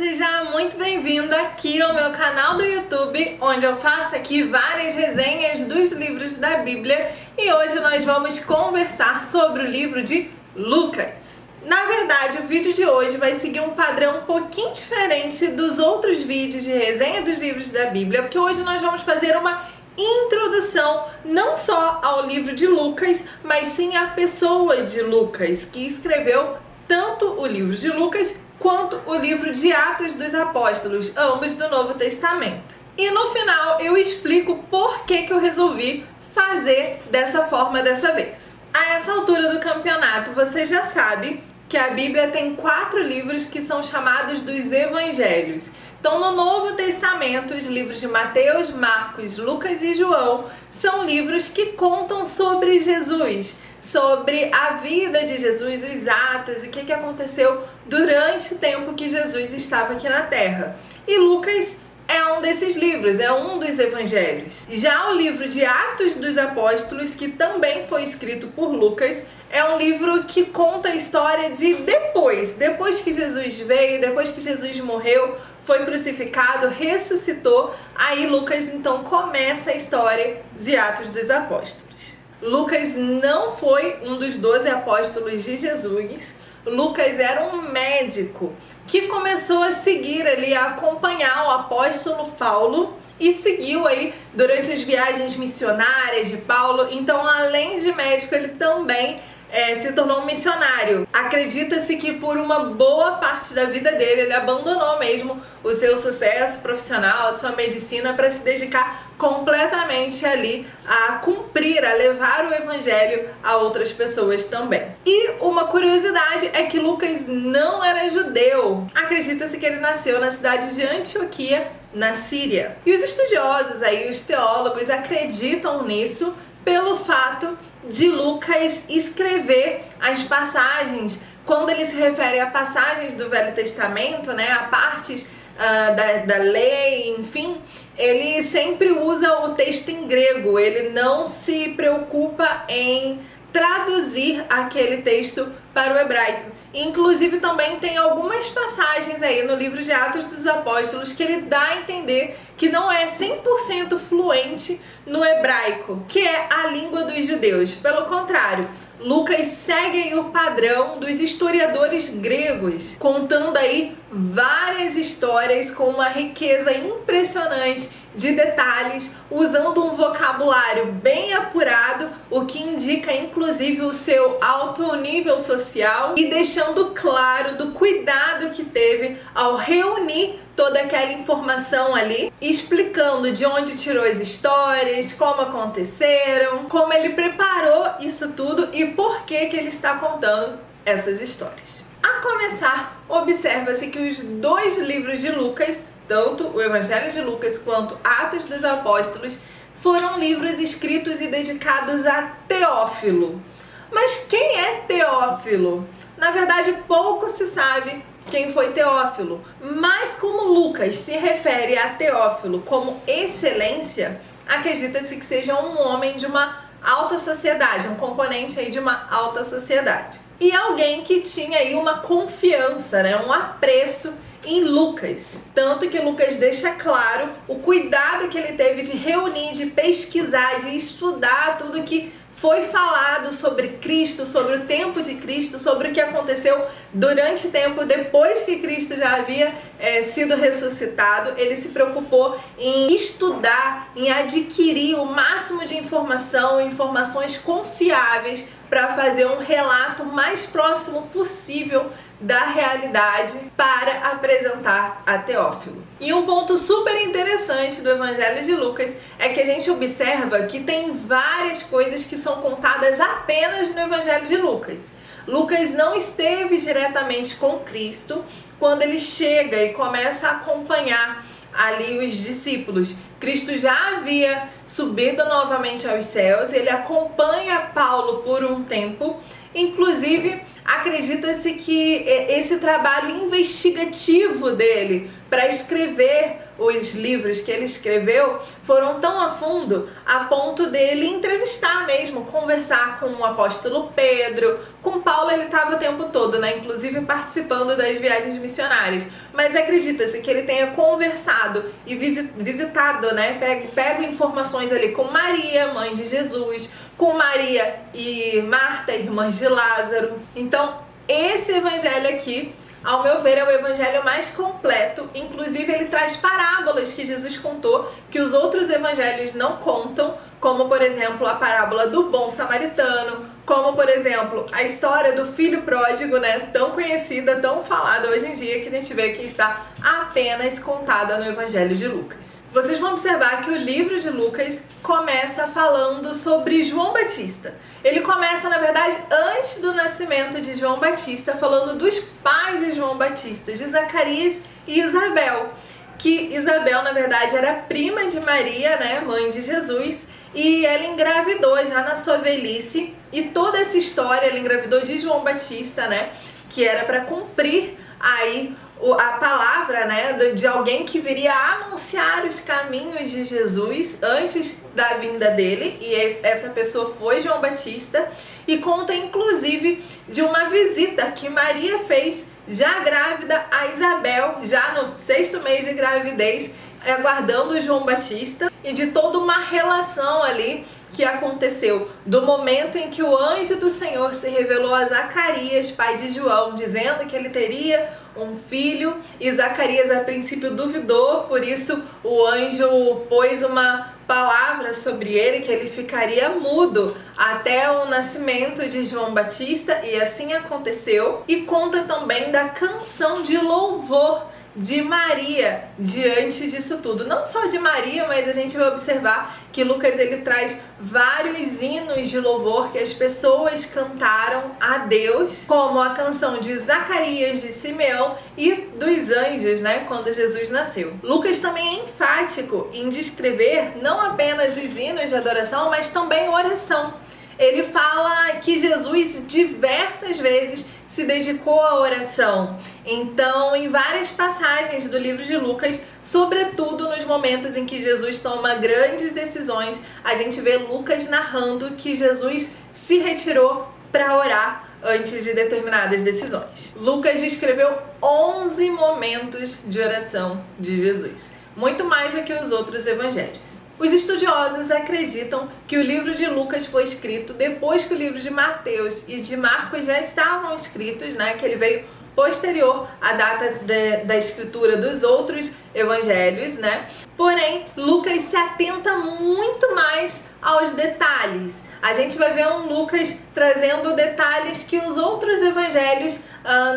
seja muito bem-vindo aqui ao meu canal do YouTube, onde eu faço aqui várias resenhas dos livros da Bíblia, e hoje nós vamos conversar sobre o livro de Lucas. Na verdade, o vídeo de hoje vai seguir um padrão um pouquinho diferente dos outros vídeos de resenha dos livros da Bíblia, porque hoje nós vamos fazer uma introdução não só ao livro de Lucas, mas sim à pessoa de Lucas, que escreveu tanto o livro de Lucas quanto o livro de Atos dos Apóstolos, ambos do Novo Testamento. E no final eu explico por que eu resolvi fazer dessa forma dessa vez. A essa altura do campeonato, você já sabe que a Bíblia tem 4 livros que são chamados dos Evangelhos. Então, no Novo Testamento, os livros de Mateus, Marcos, Lucas e João são livros que contam sobre Jesus, sobre a vida de Jesus, os atos, o que aconteceu durante o tempo que Jesus estava aqui na Terra. E Lucas é um desses livros, é um dos evangelhos. Já o livro de Atos dos Apóstolos, que também foi escrito por Lucas, é um livro que conta a história de depois que Jesus veio, depois que Jesus morreu, foi crucificado, ressuscitou. Aí Lucas então começa a história de Atos dos Apóstolos. Lucas não foi um dos 12 apóstolos de Jesus. Lucas era um médico que começou a seguir ali, a acompanhar o apóstolo Paulo e seguiu aí durante as viagens missionárias de Paulo. Então, além de médico, ele também se tornou um missionário. Acredita-se que por uma boa parte da vida dele, ele abandonou mesmo o seu sucesso profissional, a sua medicina, para se dedicar completamente ali a cumprir, a levar o evangelho a outras pessoas também. E uma curiosidade é que Lucas não era judeu. Acredita-se que ele nasceu na cidade de Antioquia, na Síria. E os estudiosos aí, os teólogos, acreditam nisso pelo fato de Lucas escrever as passagens, quando ele se refere a passagens do Velho Testamento, né, a partes da lei, enfim, ele sempre usa o texto em grego, ele não se preocupa em traduzir aquele texto para o hebraico. Inclusive também tem algumas passagens aí no livro de Atos dos Apóstolos que ele dá a entender que não é 100% fluente no hebraico, que é a língua dos judeus. Pelo contrário, Lucas segue aí o padrão dos historiadores gregos, contando aí várias histórias com uma riqueza impressionante de detalhes, usando um vocabulário bem apurado, o que indica inclusive o seu alto nível social, e deixando claro do cuidado que teve ao reunir toda aquela informação ali, explicando de onde tirou as histórias, como aconteceram, como ele preparou isso tudo e por que ele está contando essas histórias. A começar, observa-se que os 2 livros de Lucas, tanto o Evangelho de Lucas quanto Atos dos Apóstolos, foram livros escritos e dedicados a Teófilo. Mas quem é Teófilo? Na verdade, pouco se sabe quem foi Teófilo, mas como Lucas se refere a Teófilo como excelência, acredita-se que seja um homem de uma alta sociedade, um componente aí de uma alta sociedade. E alguém que tinha aí uma confiança, né, um apreço em Lucas. Tanto que Lucas deixa claro o cuidado que ele teve de reunir, de pesquisar, de estudar tudo que foi falado sobre Cristo, sobre o tempo de Cristo, sobre o que aconteceu durante o tempo depois que Cristo já havia sido ressuscitado. Ele se preocupou em estudar, em adquirir o máximo de informações confiáveis para fazer um relato mais próximo possível da realidade para apresentar a Teófilo. E um ponto super interessante do Evangelho de Lucas é que a gente observa que tem várias coisas que são contadas apenas no Evangelho de Lucas. Lucas não esteve diretamente com Cristo quando ele chega e começa a acompanhar ali os discípulos. Cristo já havia subido novamente aos céus, ele acompanha Paulo por um tempo, inclusive Acredita-se que esse trabalho investigativo dele para escrever os livros que ele escreveu foram tão a fundo a ponto dele entrevistar mesmo, conversar com o apóstolo Pedro. Com Paulo ele estava o tempo todo, né? Inclusive participando das viagens missionárias. Mas acredita-se que ele tenha conversado e visitado, né? Pego informações ali com Maria, mãe de Jesus, com Maria e Marta, irmãs de Lázaro. Então, esse evangelho aqui, ao meu ver, é o evangelho mais completo. Inclusive, ele traz parábolas que Jesus contou que os outros evangelhos não contam, como, por exemplo, a parábola do bom samaritano, como, por exemplo, a história do filho pródigo, né? Tão conhecida, tão falada hoje em dia, que a gente vê que está apenas contada no evangelho de Lucas. Vocês vão observar que o livro de Lucas começa falando sobre João Batista. Ele começa, na verdade, antes do nascimento de João Batista, falando dos pais de João Batista, de Zacarias e Isabel. Que Isabel, na verdade, era prima de Maria, né, mãe de Jesus, e ela engravidou já na sua velhice. E toda essa história, ela engravidou de João Batista, né, que era para cumprir aí a palavra, né, de alguém que viria a anunciar os caminhos de Jesus antes da vinda dele, e essa pessoa foi João Batista, e conta inclusive de uma visita que Maria fez já grávida a Isabel, já no 6º mês de gravidez, aguardando João Batista, e de toda uma relação ali que aconteceu do momento em que o anjo do Senhor se revelou a Zacarias, pai de João, dizendo que ele teria um filho, e Zacarias a princípio duvidou, por isso o anjo pôs uma palavra sobre ele, que ele ficaria mudo até o nascimento de João Batista, e assim aconteceu. E conta também da canção de louvor de Maria diante disso tudo. Não só de Maria, mas a gente vai observar que Lucas ele traz vários hinos de louvor que as pessoas cantaram a Deus, como a canção de Zacarias, de Simeão e dos anjos, né, quando Jesus nasceu. Lucas também é enfático em descrever não apenas os hinos de adoração, mas também oração. Ele fala que Jesus diversas vezes se dedicou à oração. Então, em várias passagens do livro de Lucas, sobretudo nos momentos em que Jesus toma grandes decisões, a gente vê Lucas narrando que Jesus se retirou para orar antes de determinadas decisões. Lucas descreveu 11 momentos de oração de Jesus, muito mais do que os outros evangelhos. Os estudiosos acreditam que o livro de Lucas foi escrito depois que o livro de Mateus e de Marcos já estavam escritos, né? Que ele veio posterior à data da escritura dos outros evangelhos, né? Porém, Lucas se atenta muito mais aos detalhes. A gente vai ver um Lucas trazendo detalhes que os outros evangelhos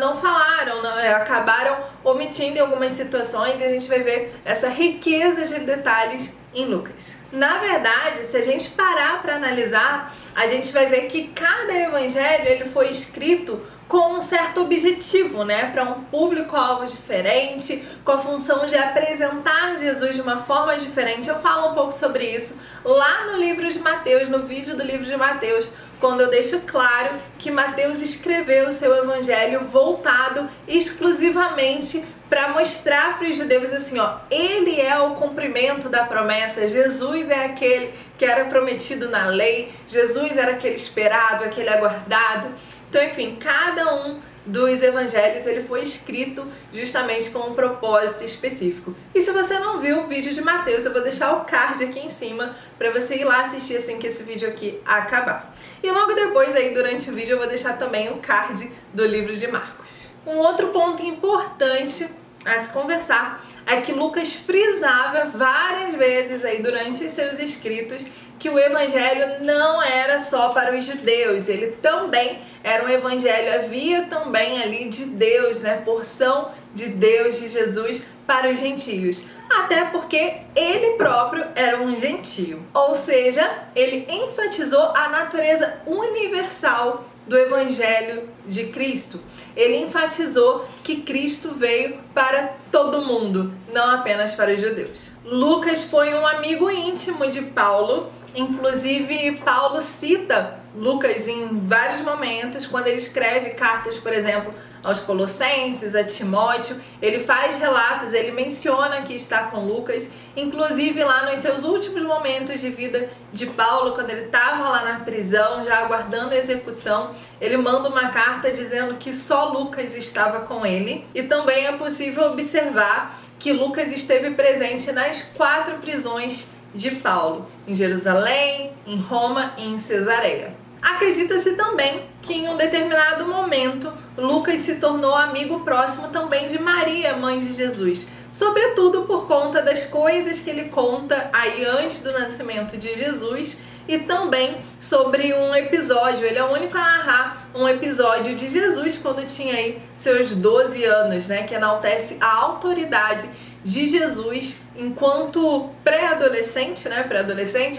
não falaram, acabaram omitindo em algumas situações, e a gente vai ver essa riqueza de detalhes em Lucas. Na verdade, se a gente parar para analisar, a gente vai ver que cada evangelho ele foi escrito com um certo objetivo, né, para um público-alvo diferente, com a função de apresentar Jesus de uma forma diferente. Eu falo um pouco sobre isso lá no livro de Mateus, no vídeo do livro de Mateus, quando eu deixo claro que Mateus escreveu o seu evangelho voltado exclusivamente para mostrar para os judeus assim, ó, ele é o cumprimento da promessa, Jesus é aquele que era prometido na lei, Jesus era aquele esperado, aquele aguardado. Então, enfim, cada um dos evangelhos ele foi escrito justamente com um propósito específico. E se você não viu o vídeo de Mateus, eu vou deixar o card aqui em cima para você ir lá assistir assim que esse vídeo aqui acabar. E logo depois aí durante o vídeo eu vou deixar também o card do livro de Marcos. Um outro ponto importante a se conversar é que Lucas frisava várias vezes aí durante seus escritos que o evangelho não era só para os judeus, ele também era um evangelho, havia também ali de Deus, né, porção de Deus, de Jesus para os gentios, até porque ele próprio era um gentio, ou seja, ele enfatizou a natureza universal do evangelho de Cristo. Ele enfatizou que Cristo veio para todo mundo, não apenas para os judeus. Lucas foi um amigo íntimo de Paulo, inclusive Paulo cita Lucas, em vários momentos, quando ele escreve cartas, por exemplo, aos Colossenses, a Timóteo, ele faz relatos, ele menciona que está com Lucas, inclusive lá nos seus últimos momentos de vida de Paulo, quando ele estava lá na prisão, já aguardando a execução, ele manda uma carta dizendo que só Lucas estava com ele. E também é possível observar que Lucas esteve presente nas 4 prisões de Paulo, em Jerusalém, em Roma e em Cesareia. Acredita-se também que em um determinado momento Lucas se tornou amigo próximo também de Maria, mãe de Jesus, sobretudo por conta das coisas que ele conta aí antes do nascimento de Jesus e também sobre um episódio. Ele é o único a narrar um episódio de Jesus quando tinha aí seus 12 anos, né, que enaltece a autoridade de Jesus enquanto pré-adolescente,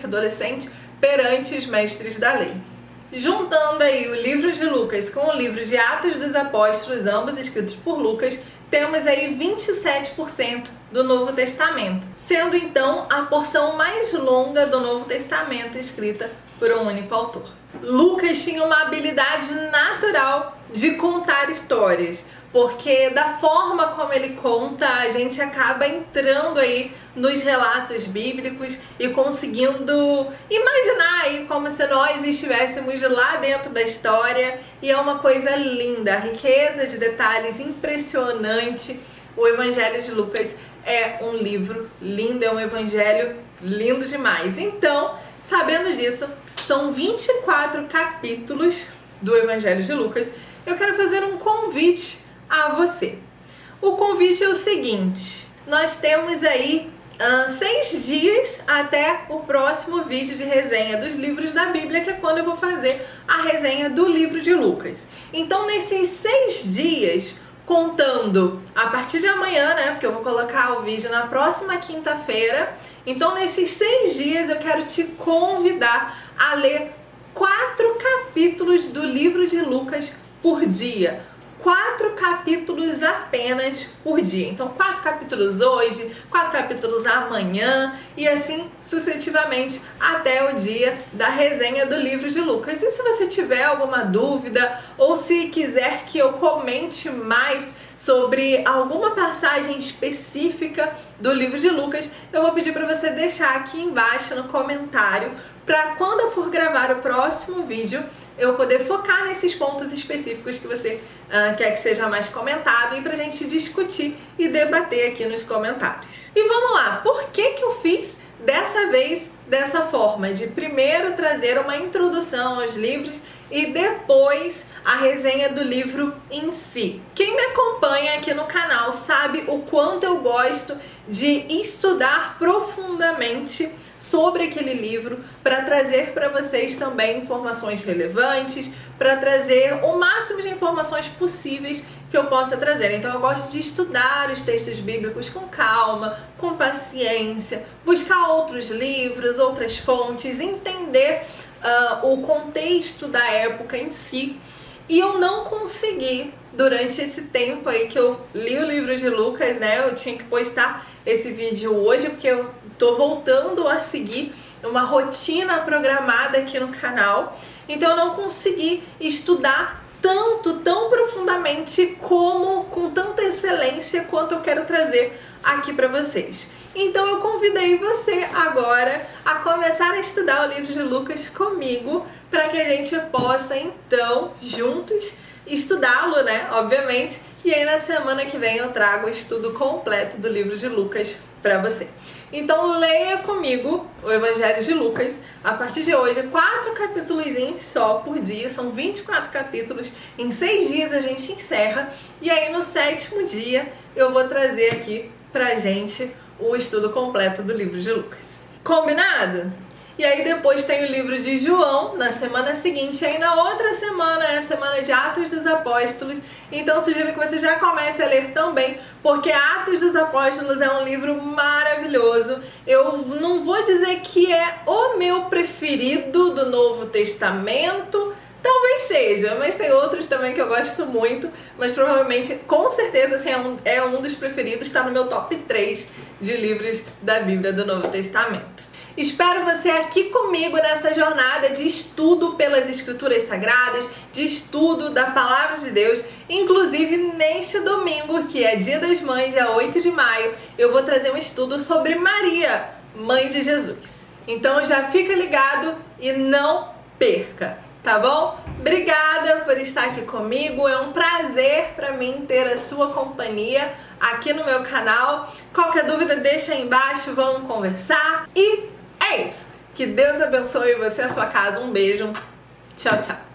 adolescente, perante os mestres da lei. Juntando aí o livro de Lucas com o livro de Atos dos Apóstolos, ambos escritos por Lucas, temos aí 27% do Novo Testamento, sendo então a porção mais longa do Novo Testamento escrita por um único autor. Lucas tinha uma habilidade natural de contar histórias, porque da forma como ele conta, a gente acaba entrando aí nos relatos bíblicos e conseguindo imaginar aí como se nós estivéssemos lá dentro da história, e é uma coisa linda, a riqueza de detalhes impressionante. O Evangelho de Lucas é um livro lindo, é um evangelho lindo demais. Então, sabendo disso, são 24 capítulos do Evangelho de Lucas. Eu quero fazer um convite a você. O convite é o seguinte: nós temos aí 6 dias até o próximo vídeo de resenha dos livros da Bíblia, que é quando eu vou fazer a resenha do livro de Lucas. Então, nesses 6 dias, contando a partir de amanhã, né, porque eu vou colocar o vídeo na próxima quinta-feira, então nesses 6 dias eu quero te convidar a ler 4 capítulos do livro de Lucas por dia. 4 capítulos apenas por dia. Então, 4 capítulos hoje, 4 capítulos amanhã e assim sucessivamente até o dia da resenha do livro de Lucas. E se você tiver alguma dúvida ou se quiser que eu comente mais sobre alguma passagem específica do livro de Lucas, eu vou pedir para você deixar aqui embaixo no comentário, para quando eu for gravar o próximo vídeo, eu poder focar nesses pontos específicos que você quer que seja mais comentado e pra gente discutir e debater aqui nos comentários. E vamos lá, por que eu fiz dessa vez dessa forma, de primeiro trazer uma introdução aos livros e depois a resenha do livro em si? Quem me acompanha aqui no canal sabe o quanto eu gosto de estudar profundamente sobre aquele livro para trazer para vocês também informações relevantes, para trazer o máximo de informações possíveis que eu possa trazer. Então eu gosto de estudar os textos bíblicos com calma, com paciência, buscar outros livros, outras fontes, entender o contexto da época em si. E eu não consegui, durante esse tempo aí que eu li o livro de Lucas, né, eu tinha que postar esse vídeo hoje, porque eu tô voltando a seguir uma rotina programada aqui no canal, então eu não consegui estudar tão profundamente como, com tanta excelência quanto eu quero trazer aqui para vocês. Então eu convidei você agora a começar a estudar o livro de Lucas comigo, para que a gente possa então juntos estudá-lo, né, obviamente, e aí na semana que vem eu trago o estudo completo do livro de Lucas para você. Então leia comigo o Evangelho de Lucas a partir de hoje, 4 capítulos só por dia, são 24 capítulos, em 6 dias a gente encerra, e aí no 7º dia eu vou trazer aqui pra gente o estudo completo do livro de Lucas. Combinado? E aí depois tem o livro de João na semana seguinte, e aí na outra semana é a semana de Atos dos Apóstolos. Então sugiro que você já comece a ler também, porque Atos dos Apóstolos é um livro maravilhoso. Eu não vou dizer que é o meu preferido do Novo Testamento, talvez seja, mas tem outros também que eu gosto muito, mas provavelmente, com certeza, assim, é um dos preferidos, está no meu top 3 de livros da Bíblia do Novo Testamento. Espero você aqui comigo nessa jornada de estudo pelas Escrituras Sagradas, de estudo da Palavra de Deus. Inclusive, neste domingo, que é Dia das Mães, dia 8 de maio, eu vou trazer um estudo sobre Maria, mãe de Jesus. Então já fica ligado e não perca, tá bom? Obrigada por estar aqui comigo, é um prazer para mim ter a sua companhia aqui no meu canal. Qualquer dúvida deixa aí embaixo, vamos conversar. E é isso, que Deus abençoe você e a sua casa, um beijo, tchau, tchau.